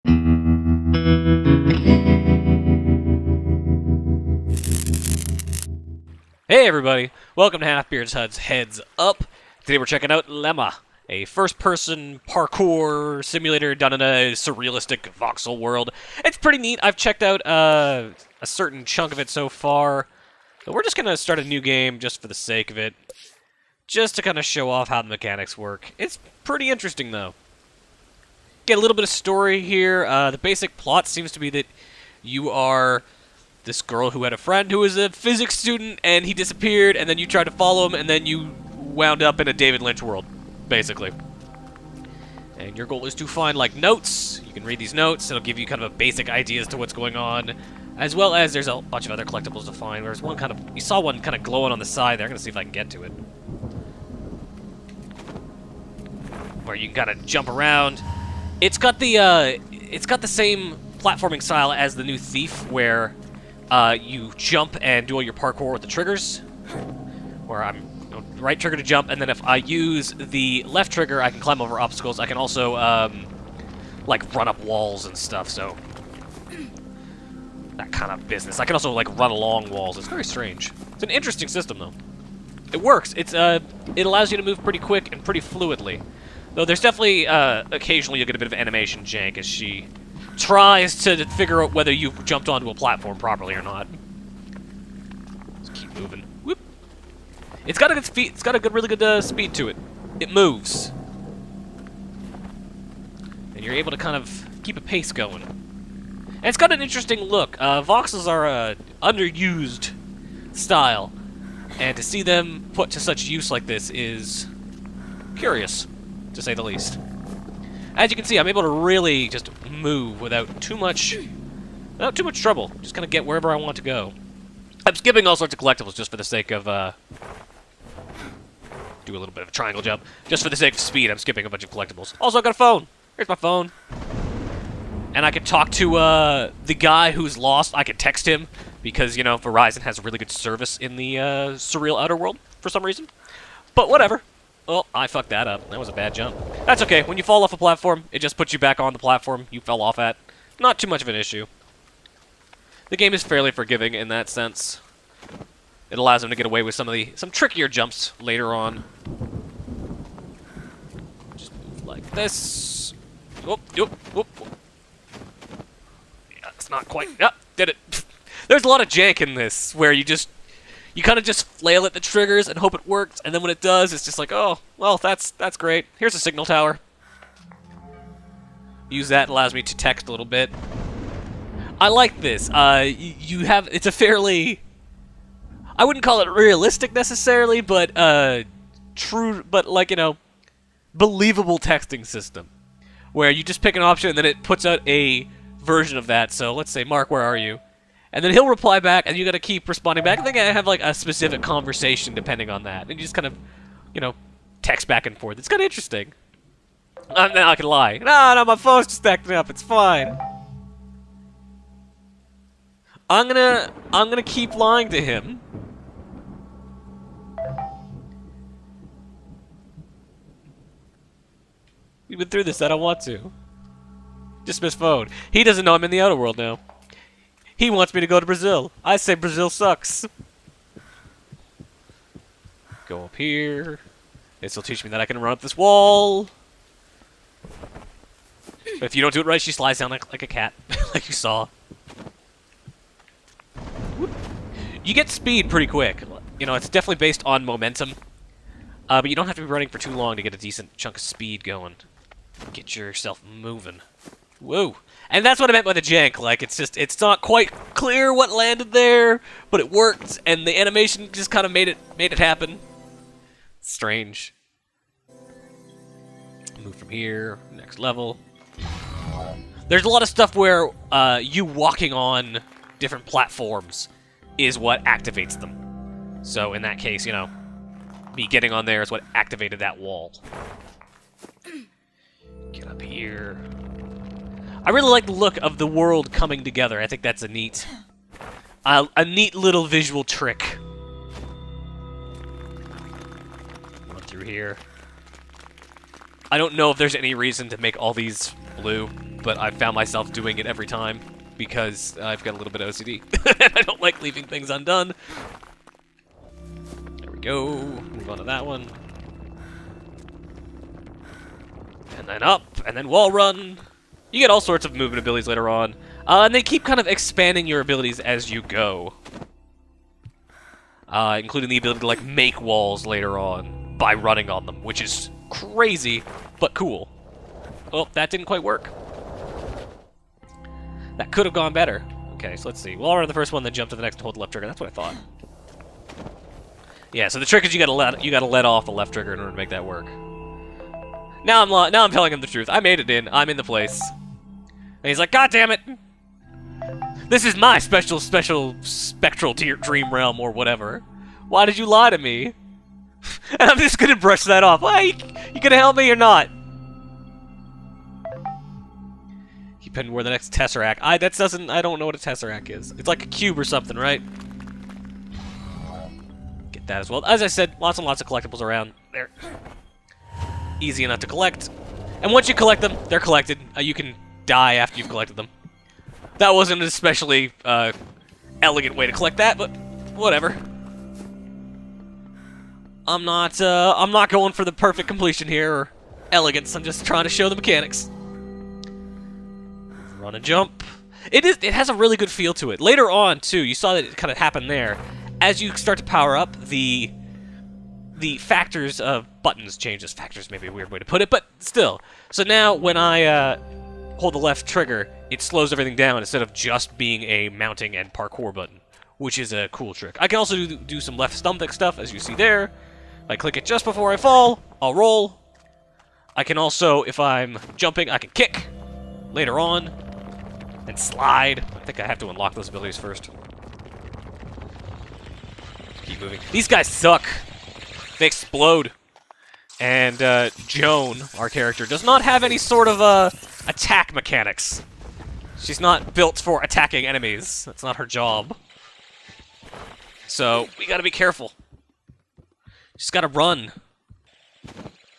Hey everybody, welcome to Halfbeard's HUD's Heads Up. Today we're checking out Lemma, a first-person parkour simulator done in a surrealistic voxel world. It's pretty neat. I've checked out a certain chunk of it so far. But we're just going to start a new game just for the sake of it, just to kind of show off how the mechanics work. It's pretty interesting though. Get a little bit of story here. The basic plot seems to be that you are this girl who had a friend who was a physics student, and he disappeared, and then you tried to follow him, and then you wound up in a David Lynch world, basically. And your goal is to find, like, notes. You can read these notes. It'll give you kind of a basic idea as to what's going on, as well as there's a bunch of other collectibles to find. There's one kind of... You saw one kind of glowing on the side there. I'm going to see if I can get to it. Where you can kind of jump around. It's got the same platforming style as the new Thief, where... you jump and do all your parkour with the triggers, where I'm right trigger to jump, and then if I use the left trigger, I can climb over obstacles. I can also, like, run up walls and stuff, so that kind of business. I can also, like, run along walls. It's very strange. It's an interesting system, though. It works. It allows you to move pretty quick and pretty fluidly, though there's definitely, occasionally you'll get a bit of animation jank as she tries to figure out whether you've jumped onto a platform properly or not. Just keep moving. Whoop. It's got a good speed. It's got a good, really good speed to it. It moves, and you're able to kind of keep a pace going. And it's got an interesting look. Voxels are a underused style, and to see them put to such use like this is curious, to say the least. As you can see, I'm able to really just move without too much trouble. Just kind of get wherever I want to go. I'm skipping all sorts of collectibles just for the sake of, do a little bit of a triangle jump. Just for the sake of speed, I'm skipping a bunch of collectibles. Also, I've got a phone. Here's my phone. And I can talk to, the guy who's lost. I can text him, because, you know, Verizon has really good service in the, surreal outer world, for some reason. But whatever. Oh, I fucked that up. That was a bad jump. That's okay. When you fall off a platform, it just puts you back on the platform you fell off at. Not too much of an issue. The game is fairly forgiving in that sense. It allows them to get away with some trickier jumps later on. Just move like this. Whoop, whoop, whoop. Yeah, it's not quite... Ah, did it. There's a lot of jank in this, where you kind of just flail at the triggers and hope it works, and then when it does, it's just like, oh, well, that's great. Here's a signal tower. Use that, allows me to text a little bit. I like this. It's a fairly, I wouldn't call it realistic necessarily, but true, but like, you know, believable texting system, where you just pick an option and then it puts out a version of that. So let's say, Mark, where are you? And then he'll reply back, and you gotta keep responding back. I think I have, like, a specific conversation depending on that. And you just kind of, you know, text back and forth. It's kind of interesting. I'm not gonna lie. No, my phone's just acting up. It's fine. I'm gonna keep lying to him. We've been through this. I don't want to. Dismiss phone. He doesn't know I'm in the outer world now. He wants me to go to Brazil. I say Brazil sucks. Go up here. This will teach me that I can run up this wall. But if you don't do it right, she slides down like a cat, like you saw. Whoop. You get speed pretty quick. You know, it's definitely based on momentum. But you don't have to be running for too long to get a decent chunk of speed going. Get yourself moving. Whoa. And that's what I meant by the jank. Like, it's not quite clear what landed there, but it worked, and the animation just kind of made it happen. Strange. Move from here, next level. There's a lot of stuff where you walking on different platforms is what activates them. So in that case, you know, me getting on there is what activated that wall. Get up here. I really like the look of the world coming together. I think that's a neat little visual trick. Run through here. I don't know if there's any reason to make all these blue. but I found myself doing it every time because I've got a little bit of OCD. I don't like leaving things undone. There we go. Move on to that one. And then up, and then wall run. You get all sorts of movement abilities later on. And they keep kind of expanding your abilities as you go. Including the ability to, like, make walls later on by running on them, which is crazy, but cool. Oh, that didn't quite work. That could have gone better. Okay, so let's see. Wall run the first one, then jump to the next and hold the left trigger. That's what I thought. Yeah, so the trick is you gotta let off the left trigger in order to make that work. Now I'm telling him the truth. I made it in. I'm in the place. And he's like, God damn it! This is my special spectral dream realm or whatever. Why did you lie to me? And I'm just gonna brush that off. Why? You gonna help me or not? Keep heading where the next tesseract. I don't know what a tesseract is. It's like a cube or something, right? Get that as well. As I said, lots and lots of collectibles around there. Easy enough to collect. And once you collect them, they're collected. You can die after you've collected them. That wasn't an especially elegant way to collect that, but whatever. I'm not going for the perfect completion here or elegance. I'm just trying to show the mechanics. Run and jump. It has a really good feel to it. Later on, too, you saw that it kind of happened there. As you start to power up, the factors of buttons changes. Factors may be a weird way to put it, but still. So now when I hold the left trigger, it slows everything down instead of just being a mounting and parkour button, which is a cool trick. I can also do some left stomach stuff, as you see there. If I click it just before I fall, I'll roll. I can also, if I'm jumping, I can kick later on and slide. I think I have to unlock those abilities first. Keep moving. These guys suck. They explode. And Joan, our character, does not have any sort of attack mechanics. She's not built for attacking enemies. That's not her job. So, we gotta be careful. She's gotta run.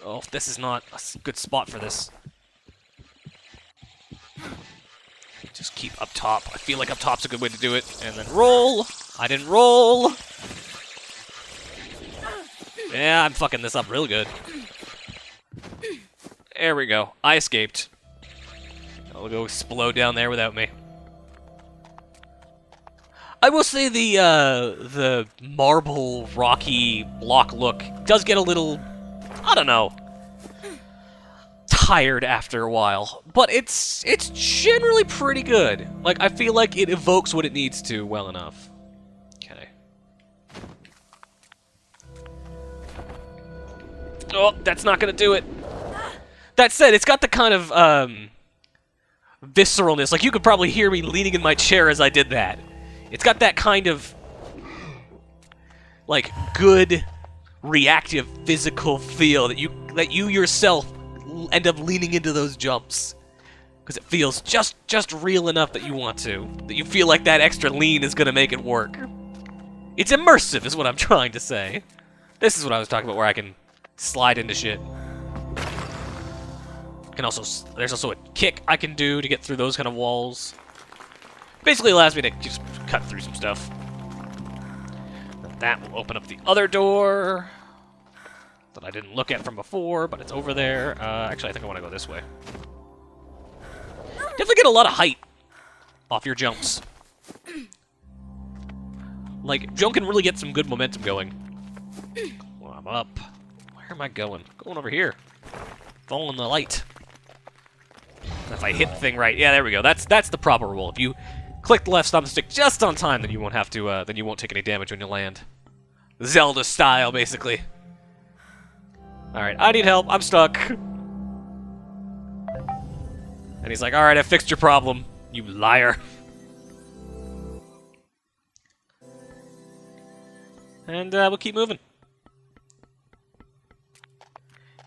Oh, this is not a good spot for this. Just keep up top. I feel like up top's a good way to do it. And then roll. I didn't roll. Yeah, I'm fucking this up real good. There we go. I escaped. I'll go explode down there without me. I will say the marble, rocky block look does get a little, I don't know, tired after a while. But it's generally pretty good. Like, I feel like it evokes what it needs to well enough. Okay. Oh, that's not gonna do it. That said, it's got the kind of visceralness. Like, you could probably hear me leaning in my chair as I did that. It's got that kind of, like, good, reactive, physical feel that you yourself end up leaning into those jumps. Because it feels just real enough that you want to. That you feel like that extra lean is gonna make it work. It's immersive, is what I'm trying to say. This is what I was talking about, where I can slide into shit. There's also a kick I can do to get through those kind of walls. Basically allows me to just cut through some stuff. That will open up the other door that I didn't look at from before, but it's over there. Actually, I think I want to go this way. Definitely get a lot of height off your jumps. Like, Joan can really get some good momentum going. Well, I'm up. Where am I going? Going over here. Following the light. If I hit the thing right, yeah, there we go. That's the proper roll. If you click the left thumbstick just on time, then you won't have to. Then you won't take any damage when you land. Zelda style, basically. All right, I need help. I'm stuck. And he's like, "All right, I fixed your problem, you liar." And we'll keep moving.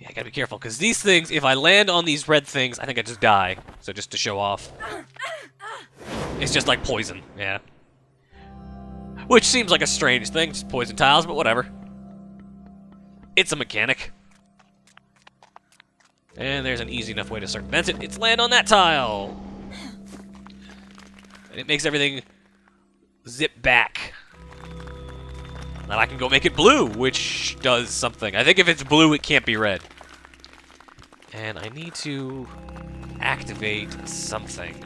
Yeah, I gotta be careful, because these things, if I land on these red things, I think I just die. So just to show off. It's just like poison, yeah. Which seems like a strange thing, just poison tiles, but whatever. It's a mechanic. And there's an easy enough way to circumvent it. It's land on that tile! And it makes everything zip back. Now I can go make it blue, which does something. I think if it's blue, it can't be red. And I need to activate something.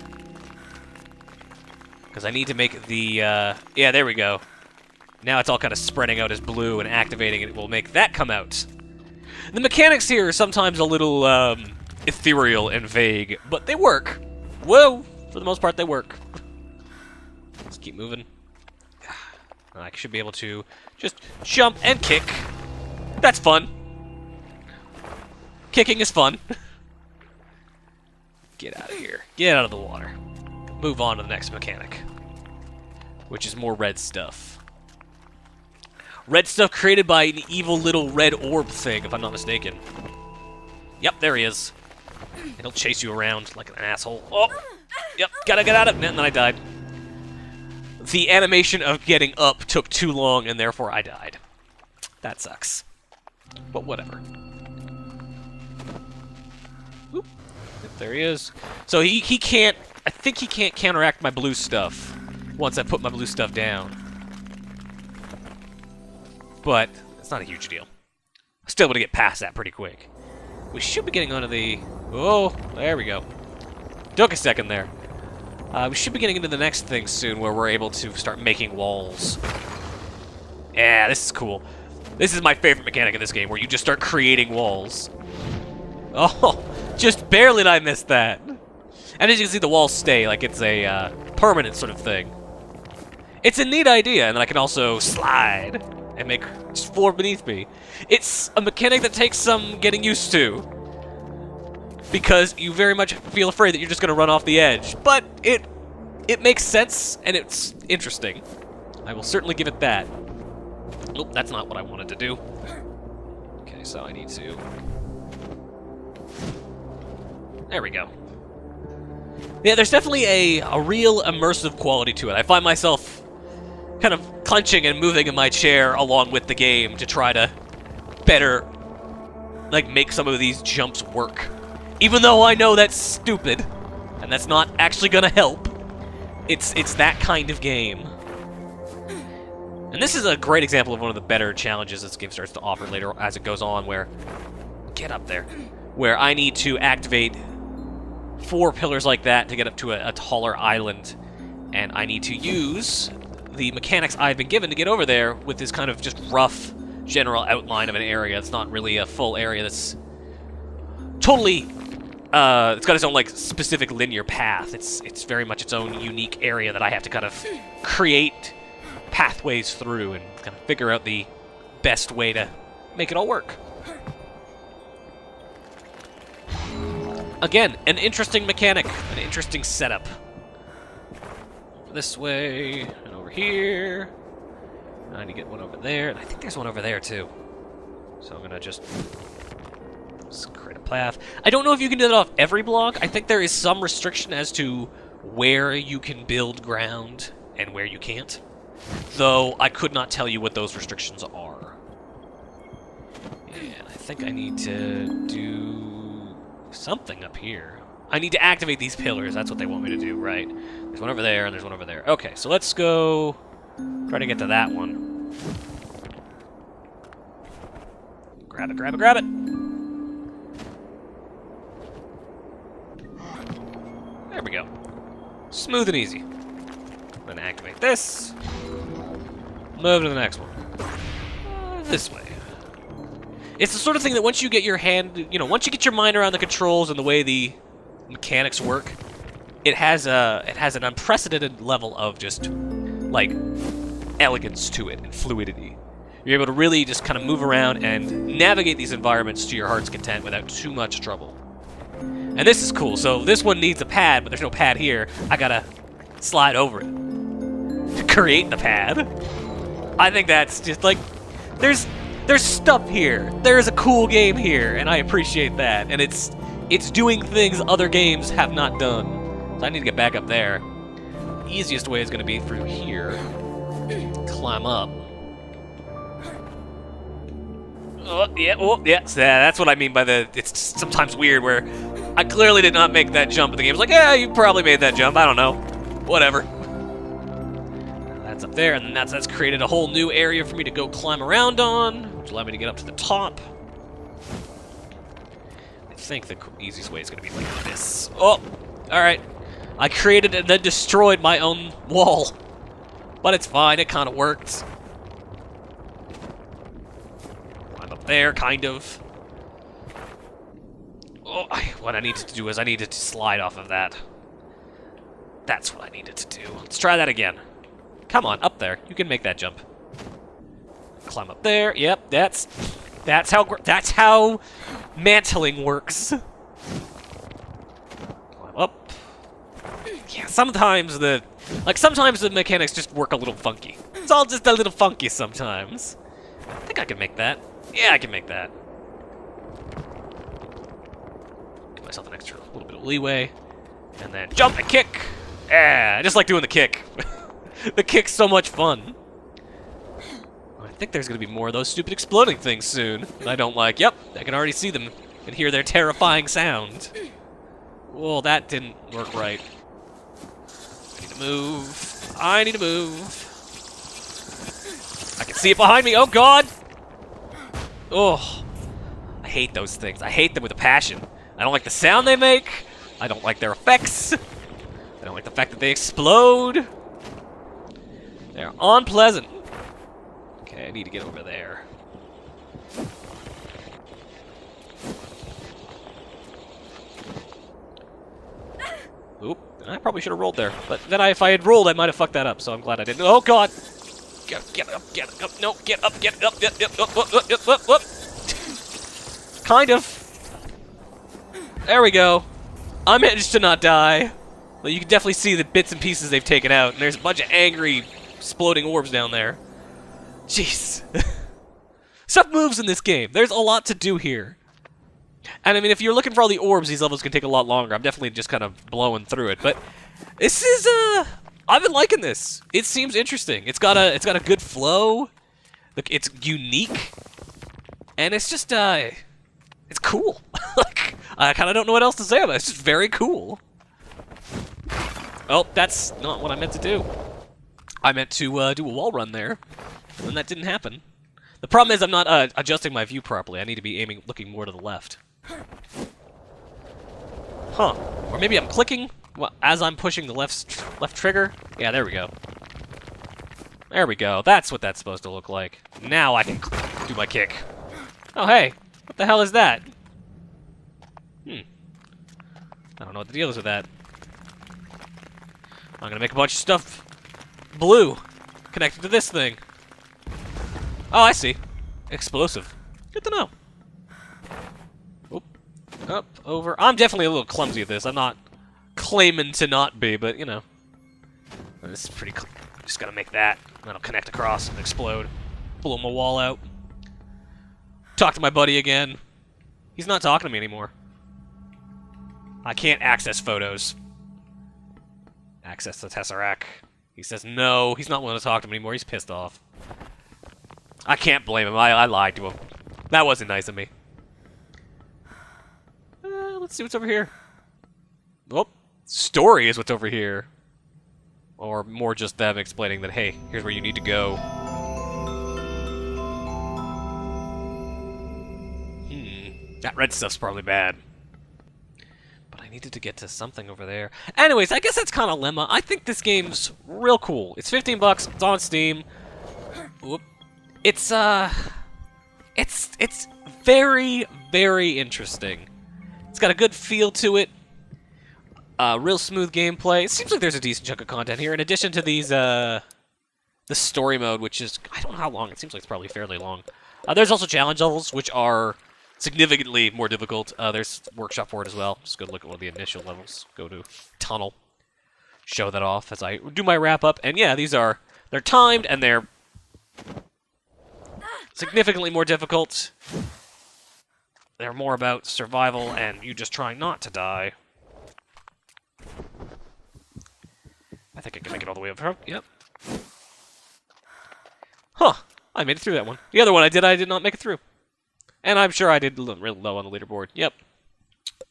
Because I need to make the, yeah, there we go. Now it's all kind of spreading out as blue and activating it will make that come out. The mechanics here are sometimes a little, ethereal and vague, but they work. Whoa! For the most part, they work. Let's keep moving. I should be able to just jump and kick. That's fun. Kicking is fun. Get out of here. Get out of the water. Move on to the next mechanic, which is more red stuff. Red stuff created by an evil little red orb thing, if I'm not mistaken. Yep, there he is. And he'll chase you around like an asshole. Oh! Yep, gotta get out of it. And then I died. The animation of getting up took too long, and therefore I died. That sucks. But whatever. Oop. Yep, there he is. So he can't... I think he can't counteract my blue stuff once I put my blue stuff down. But it's not a huge deal. Still able to get past that pretty quick. We should be getting onto the... Oh, there we go. Took a second there. We should be getting into the next thing soon where we're able to start making walls. Yeah, this is cool. This is my favorite mechanic in this game, where you just start creating walls. Oh, just barely did I miss that. And as you can see, the walls stay, like it's a permanent sort of thing. It's a neat idea, and then I can also slide and make just floor beneath me. It's a mechanic that takes some getting used to, because you very much feel afraid that you're just going to run off the edge. But it makes sense, and it's interesting. I will certainly give it that. Nope, that's not what I wanted to do. Okay, so I need to... There we go. Yeah, there's definitely a real immersive quality to it. I find myself kind of clenching and moving in my chair along with the game to try to better, like, make some of these jumps work. Even though I know that's stupid, and that's not actually gonna help. It's that kind of game. And this is a great example of one of the better challenges this game starts to offer later as it goes on, where... Get up there. Where I need to activate 4 pillars like that to get up to a taller island. And I need to use the mechanics I've been given to get over there with this kind of just rough general outline of an area. It's not really a full area that's totally... it's got its own, like, specific linear path. It's very much its own unique area that I have to kind of create pathways through and kind of figure out the best way to make it all work. Again, an interesting mechanic, an interesting setup. This way, and over here. I need to get one over there, and I think there's one over there, too. So I'm gonna just create a path. I don't know if you can do that off every block. I think there is some restriction as to where you can build ground and where you can't. Though I could not tell you what those restrictions are. And I think I need to do something up here. I need to activate these pillars. That's what they want me to do, right? There's one over there, and there's one over there. Okay, so let's go try to get to that one. Grab it, grab it, grab it! There we go. Smooth and easy. I'm gonna activate this. Move to the next one. This way. It's the sort of thing that once you get your hand, once you get your mind around the controls and the way the mechanics work, it has an unprecedented level of just, like, elegance to it and fluidity. You're able to really just kind of move around and navigate these environments to your heart's content without too much trouble. And this is cool. So this one needs a pad, but there's no pad here. I gotta slide over it to create the pad. I think that's just like, there's stuff here. There's a cool game here, and I appreciate that. And it's doing things other games have not done. So I need to get back up there. The easiest way is going to be through here. Climb up. Yeah, oh, yeah, so that's what I mean by it's sometimes weird where I clearly did not make that jump, but the game's like, yeah, you probably made that jump, I don't know. Whatever. That's up there, and then that's created a whole new area for me to go climb around on, which will allow me to get up to the top. I think the easiest way is going to be like this. Oh, alright. I created and then destroyed my own wall. But it's fine, it kind of worked. I'm up there, kind of. Oh, what I needed to do is I needed to slide off of that. That's what I needed to do. Let's try that again. Come on, up there. You can make that jump. Climb up there. Yep, that's how mantling works. Climb up. Yeah, sometimes the mechanics just work a little funky. It's all just a little funky sometimes. I think I can make that. Yeah, I can make that. Give myself an extra little bit of leeway. And then jump and kick. Yeah, I just like doing the kick. The kick's so much fun. I think there's gonna be more of those stupid exploding things soon that I don't like. Yep, I can already see them and hear their terrifying sound. Well, that didn't work right. I need to move. I need to move. I can see it behind me. Oh, God! Oh, I hate those things. I hate them with a passion. I don't like the sound they make. I don't like their effects. I don't like the fact that they explode. They're unpleasant. Okay, I need to get over there. Oop, I probably should have rolled there. But then if I had rolled, I might have fucked that up, so I'm glad I didn't. Oh, God! Get up, no, get up, up. Kind of. There we go. I managed to not die. But you can definitely see the bits and pieces they've taken out, and there's a bunch of angry, exploding orbs down there. Jeez. Stuff moves in this game. There's a lot to do here. And I mean, if you're looking for all the orbs, these levels can take a lot longer. I'm definitely just kind of blowing through it, but this is I've been liking this. It seems interesting. It's got a good flow. Look, it's unique, and it's just it's cool. Like, I kind of don't know what else to say about it. It's just very cool. Oh, that's not what I meant to do. I meant to do a wall run there, and that didn't happen. The problem is I'm not adjusting my view properly. I need to be looking more to the left. Huh. Or maybe I'm clicking as I'm pushing the left trigger. Yeah, there we go. There we go. That's what that's supposed to look like. Now I can do my kick. Oh, hey. What the hell is that? I don't know what the deal is with that. I'm gonna make a bunch of stuff blue connected to this thing. Oh, I see. Explosive. Good to know. Oop. Up, over. I'm definitely a little clumsy at this. I'm not claiming to not be, but, you know. This is pretty cool. Just gotta make that. That'll connect across and explode. Blow my wall out. Talk to my buddy again. He's not talking to me anymore. I can't access photos. Access the Tesseract. He says no, he's not willing to talk to me anymore. He's pissed off. I can't blame him. I lied to him. That wasn't nice of me. Let's see what's over here. Oh, story is what's over here. Or more just them explaining that, hey, here's where you need to go. That red stuff's probably bad. But I needed to get to something over there. Anyways, I guess that's kind of Lemma. I think this game's real cool. It's 15 bucks. It's on Steam. Whoop. It's very, very interesting. It's got a good feel to it. Real smooth gameplay. It seems like there's a decent chunk of content here. In addition to these, the story mode, which is, I don't know how long. It seems like it's probably fairly long. There's also challenge levels, which are significantly more difficult. There's workshop for it as well. Just go look at one of the initial levels. Go to tunnel. Show that off as I do my wrap up. And yeah, they're timed and they're significantly more difficult. They're more about survival and you just trying not to die. I think I can make it all the way up here. Yep. Huh. I made it through that one. The other one I did not make it through. And I'm sure I did really low on the leaderboard. Yep.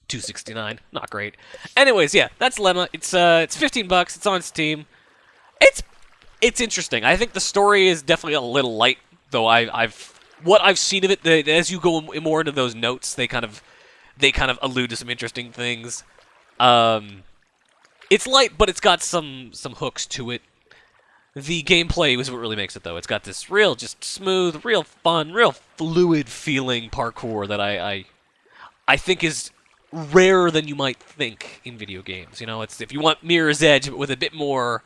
269. Not great. Anyways, yeah, that's Lemma. It's 15 bucks. It's on Steam. It's interesting. I think the story is definitely a little light, though. What I've seen of it, as you go more into those notes, they kind of allude to some interesting things. It's light, but it's got some hooks to it. The gameplay is what really makes it, though. It's got this real, just smooth, real fun, real fluid feeling parkour that I think is rarer than you might think in video games. You know, it's if you want Mirror's Edge, but with a bit more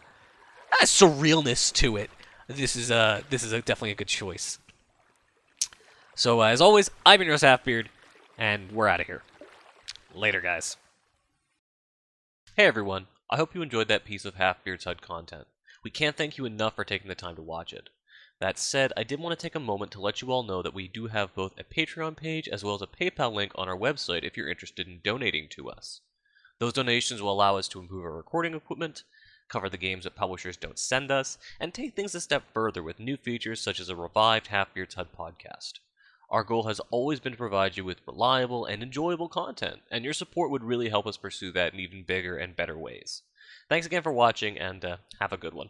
surrealness to it, this is definitely a good choice. So as always, I've been your host, Halfbeard, and we're out of here. Later, guys. Hey everyone, I hope you enjoyed that piece of Halfbeard's HUD content. We can't thank you enough for taking the time to watch it. That said, I did want to take a moment to let you all know that we do have both a Patreon page as well as a PayPal link on our website if you're interested in donating to us. Those donations will allow us to improve our recording equipment, cover the games that publishers don't send us, and take things a step further with new features such as a revived Halfbeard's HUD podcast. Our goal has always been to provide you with reliable and enjoyable content, and your support would really help us pursue that in even bigger and better ways. Thanks again for watching, and have a good one.